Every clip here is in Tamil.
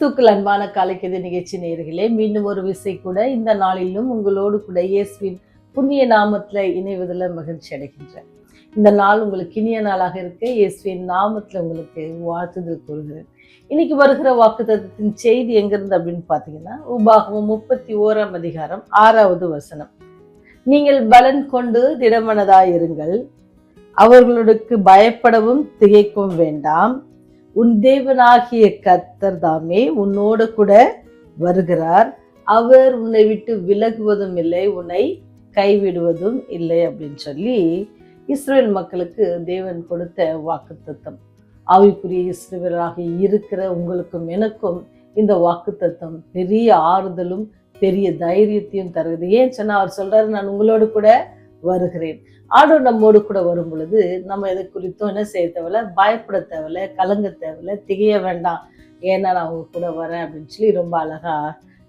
கிறிஸ்துக்கள் அன்பான காலைக்கெது நிகழ்ச்சி நேயர்களே, மீண்டும் ஒரு விசை கூட இந்த நாளிலும் உங்களோடு கூட இயேசுவின் புண்ணிய நாமத்துல இணைவதில் மகிழ்ச்சி அடைகின்றேன். இந்த நாள் உங்களுக்கு இனிய நாளாக இருக்க இயேசுவின் நாமத்துல உங்களுக்கு வாழ்த்துதல் கூறுகிறேன். இன்னைக்கு வருகிற வாக்குத்தத்தத்தின் செய்தி எங்கிருந்து அப்படின்னு பாத்தீங்கன்னா, உபாகமம் 31ஆம் அதிகாரம் 6வது வசனம். நீங்கள் பலன் கொண்டு திடமனதாயிருங்கள், அவர்களுக்கு பயப்படவும் திகைக்கவும் வேண்டாம். உன் தேவனாகிய கர்த்தர் தாமே உன்னோடு கூட வருகிறார், அவர் உன்னை விட்டு விலகுவதும் இல்லை, உன்னை கைவிடுவதும் இல்லை அப்படின்னு சொல்லி இஸ்ரவேல் மக்களுக்கு தேவன் கொடுத்த வாக்குத்தத்தம். ஆவிக்குரிய இஸ்ரவேலராக இருக்கிற உங்களுக்கும் எனக்கும் இந்த வாக்குத்தத்தம் பெரிய ஆறுதலும் பெரிய தைரியத்தையும் தருகிறது. ஏன் சொன்னா அவர் சொல்றாரு, நான் உங்களோடு கூட வருகிறேன். ஆண்டவர் நம்மோடு கூட வரும் பொழுது நம்ம எதை குறித்தும் என்ன செய்ய தேவையில்ல, பயப்பட தேவையில்ல, கலங்க தேவையில்ல, திகைய வேண்டாம், ஏன்னா நான் அவங்க கூட வரேன் அப்படின்னு சொல்லி ரொம்ப அழகா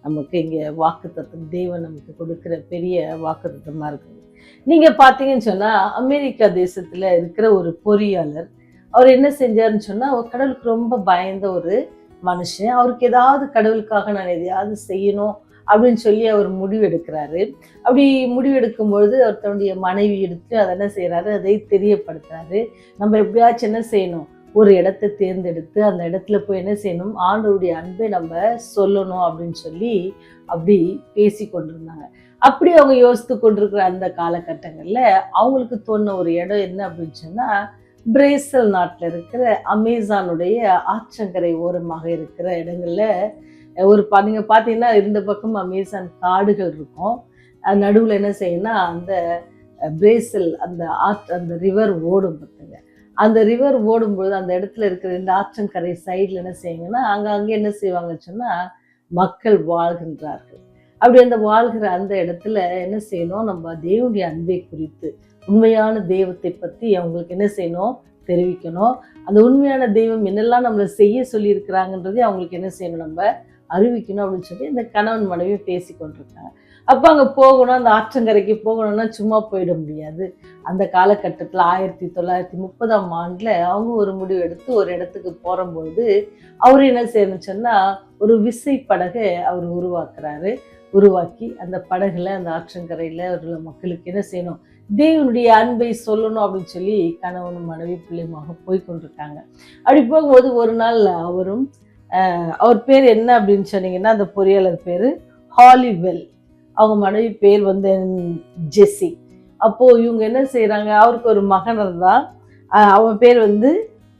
நமக்கு இங்க வாக்குத்தத்தம் தேவன் நமக்கு கொடுக்கிற பெரிய வாக்குத்தத்தமா இருக்குது. நீங்க பாத்தீங்கன்னு சொன்னா, அமெரிக்கா தேசத்துல இருக்கிற ஒரு பொறியாளர், அவர் என்ன செஞ்சாருன்னு சொன்னா, அவர் கடவுளுக்கு ரொம்ப பயந்த ஒரு மனுஷன். அவருக்கு ஏதாவது கடவுளுக்காக நான் எதையாவது செய்யணும் அப்படின்னு சொல்லி அவர் முடிவெடுக்கிறாரு. அப்படி முடிவெடுக்கும் பொழுது அவர் தன்னுடைய மனைவி எடுத்து அதை என்ன செய்யறாரு, அதை தெரியப்படுத்துறாரு. நம்ம எப்படியாச்சும் என்ன செய்யணும், ஒரு இடத்தை தேர்ந்தெடுத்து அந்த இடத்துல போய் என்ன செய்யணும், ஆண்டவருடைய அன்பை நம்ம சொல்லணும் அப்படின்னு சொல்லி அப்படி பேசி கொண்டிருந்தாங்க. அப்படி அவங்க யோசித்து கொண்டிருக்கிற அந்த காலகட்டங்கள்ல அவங்களுக்கு தோணுன ஒரு இடம் என்ன அப்படின்னு சொன்னா, பிரேசில் நாட்டுல இருக்கிற அமேசானுடைய ஆற்றங்கரை ஓரமாக இருக்கிற இடங்கள்ல நீங்க பாத்தீங்கன்னா இந்த பக்கம் அமேசான் காடுகள் இருக்கும், நடுவுல என்ன செய்யணும்னா அந்த பிரேசில் அந்த ரிவர் ஓடும் பார்த்துங்க. அந்த ரிவர் ஓடும்பொழுது அந்த இடத்துல இருக்கிற இந்த ஆற்றங்கரை சைட்ல என்ன செய்யுங்கன்னா, அங்க என்ன செய்வாங்க சொன்னா, மக்கள் வாழ்கின்றார்கள். அப்படி அந்த வாழ்கிற அந்த இடத்துல என்ன செய்யணும், நம்ம தேவனுடைய அன்பை குறித்து உண்மையான தெய்வத்தை பத்தி அவங்களுக்கு என்ன செய்யணும், தெரிவிக்கணும். அந்த உண்மையான தெய்வம் என்னெல்லாம் நம்மளை செய்ய சொல்லி இருக்கிறாங்கன்றதே அவங்களுக்கு என்ன செய்யணும், நம்ம அறிவிக்கணும் அப்படின்னு சொல்லி இந்த கணவன் மனைவி பேசி கொண்டிருக்காங்க. அப்போ அங்கே போகணும், அந்த ஆற்றங்கரைக்கு போகணும்னா சும்மா போயிட முடியாது. அந்த காலகட்டத்தில் 1930ஆம் ஆண்டில் அவங்க ஒரு முடிவு எடுத்து ஒரு இடத்துக்கு போகும்போது அவர் என்ன செய்யணும்னு சொன்னால், ஒரு விசை படகை அவர் உருவாக்கி அந்த படகுல அந்த ஆற்றங்கரையில் உள்ள மக்களுக்கு என்ன செய்யணும், தேவனுடைய அன்பை சொல்லணும் அப்படின்னு சொல்லி கணவனும் மனைவி பிள்ளையுமாக போய் கொண்டிருக்காங்க. அப்படி போகும்போது ஒரு நாள் அவர் பேர் என்ன அப்படின்னு சொன்னீங்கன்னா, அந்த பொறியாளர் பேரு ஹாலிவெல், அவங்க மனைவி பேர் வந்து ஜெஸ்ஸி. அப்போ இவங்க என்ன செய்யறாங்க, அவருக்கு ஒரு மகன் இருந்தா, அவன் பேர் வந்து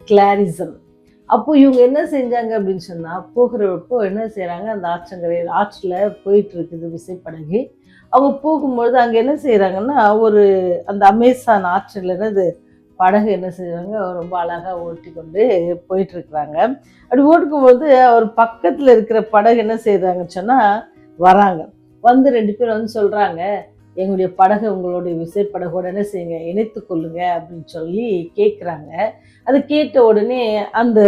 கிளாரிசம். அப்போ இவங்க என்ன செஞ்சாங்க அப்படின்னு சொன்னா, போகிறப்போ என்ன செய்யறாங்க, அந்த ஆற்றுல போயிட்டு இருக்குது விசைப்படகு. அவங்க போகும்பொழுது அங்க என்ன செய்யறாங்கன்னா, அந்த அமேசான் ஆற்றுல என்னது படகு என்ன செய்வாங்க, ரொம்ப அழகா ஓட்டி கொண்டு போயிட்டு இருக்கிறாங்க. அப்படி ஓட்டுக்கும்போது அவர் பக்கத்துல இருக்கிற படகு என்ன செய்யறாங்கன்னு சொன்னா, வராங்க. வந்து 2 பேர் வந்து சொல்றாங்க, எங்களுடைய படகு உங்களுடைய விசைப்படகோட என்ன செய்யுங்க, இணைத்து கொள்ளுங்க அப்படின்னு சொல்லி கேட்குறாங்க. அது கேட்ட உடனே அந்த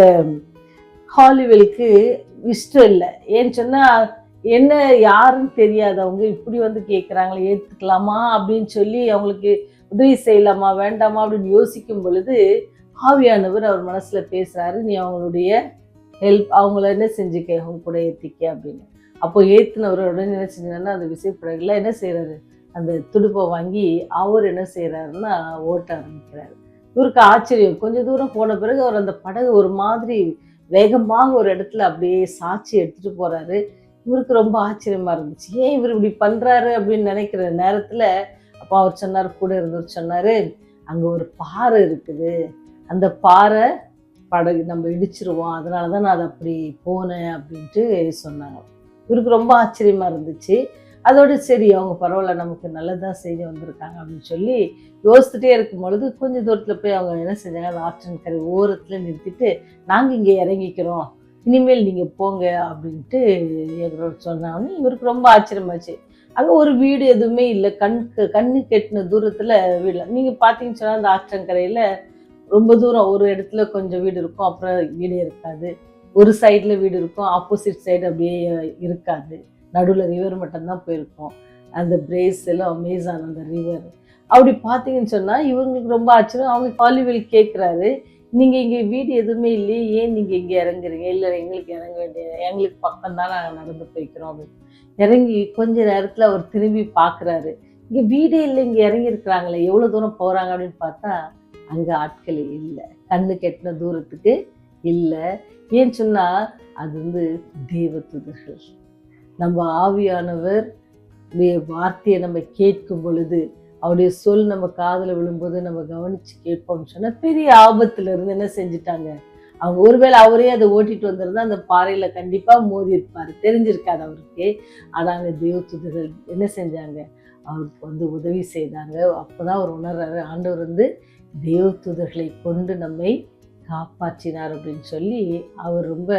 ஹாலிவெலுக்கு இஷ்டம் இல்லை. ஏன்னு சொன்னா, என்ன யாருன்னு தெரியாதவங்க இப்படி வந்து கேட்குறாங்களே, ஏற்றுக்கலாமா அப்படின்னு சொல்லி அவங்களுக்கு உதவி செய்யலாமா வேண்டாமா அப்படின்னு யோசிக்கும் பொழுது ஆவியானவர் அவர் மனசுல பேசுறாரு, நீ அவங்களுடைய அவங்கள என்ன செஞ்சுக்க, அவங்க கூட ஏத்திக்க அப்படின்னு. அப்போ ஏத்துனவரோட என்ன செஞ்சாருன்னா, அந்த விசைப்படகுல என்ன செய்யறாரு, அந்த துடுப்பை வாங்கி அவர் என்ன செய்யறாருன்னா ஓட்ட ஆரம்பிக்கிறாரு. இவருக்கு ஆச்சரியம். கொஞ்ச தூரம் போன பிறகு அவர் அந்த படகு ஒரு மாதிரி வேகமாக ஒரு இடத்துல அப்படியே சாட்சி எடுத்துட்டு போறாரு. இவருக்கு ரொம்ப ஆச்சரியமா இருந்துச்சு, ஏன் இவர் இப்படி பண்றாரு அப்படின்னு நினைக்கிற நேரத்துல அப்போ அவர் சொன்னார், கூட இருந்தவர் சொன்னாரு, அங்க ஒரு பாறை இருக்குது, அந்த பாறை படகு நம்ம இடிச்சிருவோம், அதனாலதான் நான் அதை அப்படி போனேன் அப்படின்ட்டு சொன்னாங்க. இவருக்கு ரொம்ப ஆச்சரியமா இருந்துச்சு. அதோட சரி, அவங்க பரவாயில்ல, நமக்கு நல்லதான் செய்தி வந்திருக்காங்க அப்படின்னு சொல்லி யோசிச்சுட்டே இருக்கும் பொழுது கொஞ்சம் தூரத்துல போய் அவங்க என்ன செஞ்சாங்க, அந்த ஆற்றங்கரை ஓரத்துல நிறுத்திட்டு, நாங்க இங்க இறங்கிக்கிறோம், இனிமேல் நீங்க போங்க அப்படின்ட்டு எங்களோட சொன்னாங்க. இவருக்கு ரொம்ப ஆச்சரியமாச்சு. அங்கே ஒரு வீடு எதுவுமே இல்லை, கண்ணு கெட்டின தூரத்தில் வீடு. நீங்கள் பார்த்தீங்கன்னு சொன்னால் அந்த ஆற்றங்கரையில் ரொம்ப தூரம் ஒரு இடத்துல கொஞ்சம் வீடு இருக்கும், அப்புறம் வீடே இருக்காது. ஒரு சைடில் வீடு இருக்கும், ஆப்போசிட் சைடு அப்படியே இருக்காது, நடுவில் ரிவர் மட்டும்தான் போயிருக்கும். அந்த பிரேசில் அமேசான் அந்த ரிவர். அப்படி பார்த்தீங்கன்னு சொன்னால் இவங்களுக்கு ரொம்ப ஆச்சரியம். அவங்க ஹாலிவெல் கேட்குறாரு, நீங்க இங்க வீடு எதுவுமே இல்லையே, ஏன் நீங்க இங்க இறங்குறீங்க? இல்ல எங்களுக்கு இறங்க வேண்டிய, எங்களுக்கு பக்கம் தான், நாங்க நடந்து போய்க்கிறோம் அப்படின்னு இறங்கி கொஞ்ச நேரத்துல அவர் திரும்பி பாக்குறாரு. இங்க வீடே இல்லை, இங்க இறங்கி இருக்கிறாங்களே, எவ்வளவு தூரம் போறாங்க அப்படின்னு பார்த்தா அங்க ஆட்களே இல்லை, கண்ணு கெட்டின தூரத்துக்கு இல்லை. ஏன்னு சொன்னா அது தேவதூதர்கள். நம்ம ஆவியானவர் வார்த்தையை நம்ம கேட்கும் பொழுது, அவருடைய சொல் நம்ம காதுல விழும்போது நம்ம கவனிச்சு கேட்போம்னு சொன்னா பெரிய ஆபத்துல இருந்து என்ன செஞ்சுட்டாங்க, அவங்க ஒருவேளை அவரே அதை ஓட்டிட்டு வந்திருந்தா அந்த பாறையில கண்டிப்பா மோதி இருப்பாரு, தெரிஞ்சிருக்காது அவருக்கு. ஆனா அங்க தேவதூதர்கள் என்ன செஞ்சாங்க, அவருக்கு உதவி செய்தாங்க. அப்பதான் அவர் உணர்றாரு, ஆண்டவர் தேவதூதர்களை கொண்டு நம்மை காப்பாற்றினார் அப்படின்னு சொல்லி அவர் ரொம்ப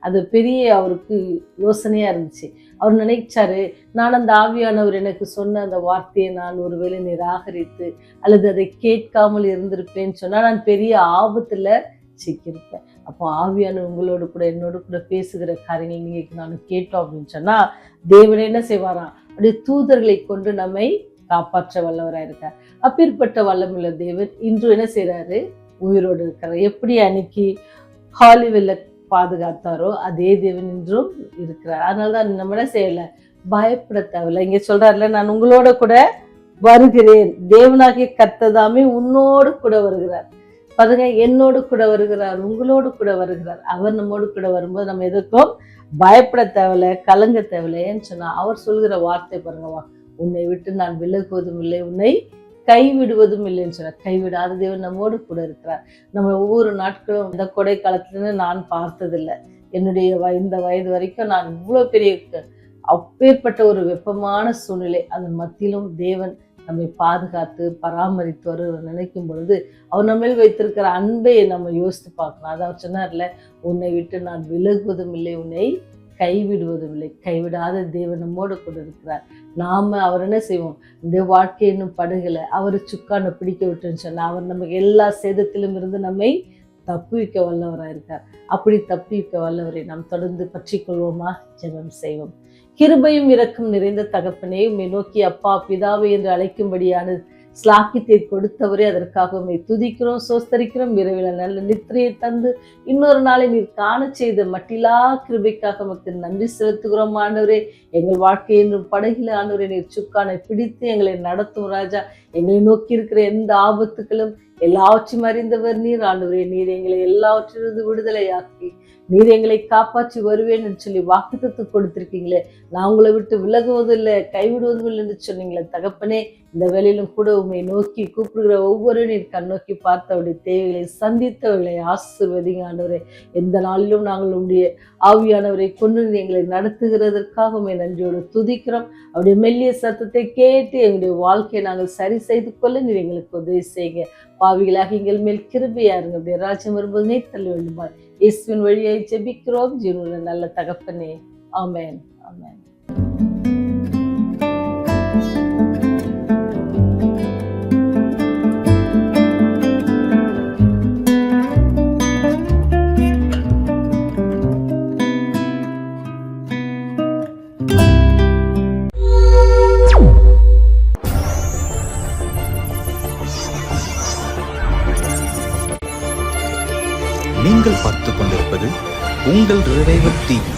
அது பெரிய அவருக்கு யோசனையா இருந்துச்சு. அவர் நினைச்சாரு, நான் அந்த ஆவியானவர் எனக்கு சொன்ன அந்த வார்த்தையை நான் ஒருவேளை நிராகரித்து அல்லது அதை கேட்காமல் இருந்திருப்பேன்னு சொன்னா நான் பெரிய ஆபத்துல சிக்கியிருப்பேன். அப்போ ஆவியானவர் உங்களோடு கூட என்னோடு கூட பேசுகிற காரியங்கள் நீங்க நான் கேட்டோம் அப்படின்னு சொன்னா தேவன் என்ன செய்வாராம், அப்படியே தூதர்களை கொண்டு நம்மை காப்பாற்ற வல்லவராக இருக்கார். அப்பேற்பட்ட வல்லமுள்ள தேவன் இன்று என்ன செய்யறாரு, உயிரோடு இருக்கிறார். எப்படி அன்னைக்கு ஹாலிவெல்ல பாதுகாத்தாரோ அதே தேவன் இன்றும் இருக்கிறார். அதனாலதான் நம்ம என்ன செய்யல, பயப்பட தேவையில்ல. இங்க சொல்றாருல, நான் உங்களோட கூட வருகிறேன், தேவனாகிய கர்த்ததாமே உன்னோடு கூட வருகிறார். பாருங்க, என்னோடு கூட வருகிறார், உங்களோடு கூட வருகிறார். அவர் நம்மோடு கூட வரும்போது நம்ம எதுக்கும் பயப்பட தேவையில்ல, கலங்க தேவையில்லை. ஏன்னு சொன்னா அவர் சொல்கிற வார்த்தை பாருங்கவா, உன்னை விட்டு நான் விலகுவதும் இல்லை, உன்னை கைவிடுவதும் இல்லைன்னு சொன்னார். கைவிடாத தேவன் நம்மோடு கூட இருக்கிறார். நம்ம ஒவ்வொரு நாட்களும் இந்த கொடை காலத்துல நான் பார்த்ததில்லை. என்னுடைய இந்த வயது வரைக்கும் நான் இவ்வளவு பெரிய அப்பேற்பட்ட ஒரு வெப்பமான சூழ்நிலை, அதன் மத்தியிலும் தேவன் நம்மை பாதுகாத்து பராமரித்து வருவதை நினைக்கும் பொழுது அவர் நம்ம வைத்திருக்கிற அன்பை நம்ம யோசித்து பார்க்கணும். அதை அவர் சொன்னார்ல, உன்னை விட்டு நான் விலகுவதும் இல்லை, உன்னை கைவிடுவதும் இல்லை. கைவிடாத தேவன் நம்மோடு கூட இருக்கிறார். நாம அவர் என்ன செய்வோம், இந்த வாழ்க்கை இன்னும் படுகலை, அவர் சுக்கான பிடிக்க விட்டுன்னு சொன்னா அவர் நமக்கு எல்லா சேதத்திலும் இருந்து நம்மை தப்புவிக்க வல்லவராக இருக்கார். அப்படி தப்புவிக்க வல்லவரை நாம் தொடர்ந்து பற்றி கொள்வோமா? ஜெபம் செய்வோம். கிருபையும் இரக்கம் நிறைந்த தகப்பனே, உம்மை நோக்கி அப்பா பிதாவை என்று அழைக்கும்படியான ஸ்லாக்கியத்தை கொடுத்தவரே, அதற்காக உம்மை துதிக்கிறோம், சோஸ்தரிக்கிறோம். விரைவில் நல்ல நித்திரையை தந்து இன்னொரு நாளை நீர் காண செய்த மட்டிலா கிருபைக்காக நமக்கு நன்றி செலுத்துகிறோம் ஆண்டவரே. எங்கள் வாழ்க்கை என்றும் படகில ஆண்டவரே நீர் சுக்கானை பிடித்து எங்களை நடத்தும் ராஜா. எங்களை நோக்கி இருக்கிற எந்த ஆபத்துக்களும் எல்லாவற்றையும் அறிந்தவர் நீர் ஆண்டவரே. நீர் எங்களை எல்லாவற்றிலிருந்து விடுதலையாக்கி நீர் எங்களை காப்பாற்றி வருவேன்னு சொல்லி வாக்குத்தத்தம் கொடுத்திருக்கீங்களே. நான் உங்களை விட்டு விலகுவதில்லை, கைவிடுவதும் இல்லை என்று சொன்னீங்களே தகப்பனே. இந்த வேலையிலும் கூட உண்மை நோக்கி கூப்பிடுகிற ஒவ்வொரு நீர் கண்ணோக்கி பார்த்தவருடைய தேவைகளை சந்தித்தவர்களை ஆசீர்வதிங்க ஆண்டவரே. எந்த நாளிலும் நாங்கள் உடைய ஆவியானவரை கொண்டு எங்களை நடத்துகிறதற்காக உண்மை நன்றியோடு துதிக்கிறோம். அவருடைய மெல்லிய சத்தத்தை கேட்டு எங்களுடைய வாழ்க்கையை நாங்கள் சரி செய்து கொள்ள நீர் எங்களுக்கு உதவி செய்யுங்க. பாவிகளாக எங்கள் மேல் கிருபையா இருங்க. அப்படியே ராஜ்யம் வரும்போது தள்ள வேண்டுமா இயேசுவின் வழியை ஜெபிக்கிறோம் ஜீவனுள்ள நல்ல தகப்பனே. ஆமென், ஆமென். நீங்கள் பார்த்துக் கொண்டிருப்பது உங்கள் ரிவைவல் டிவி.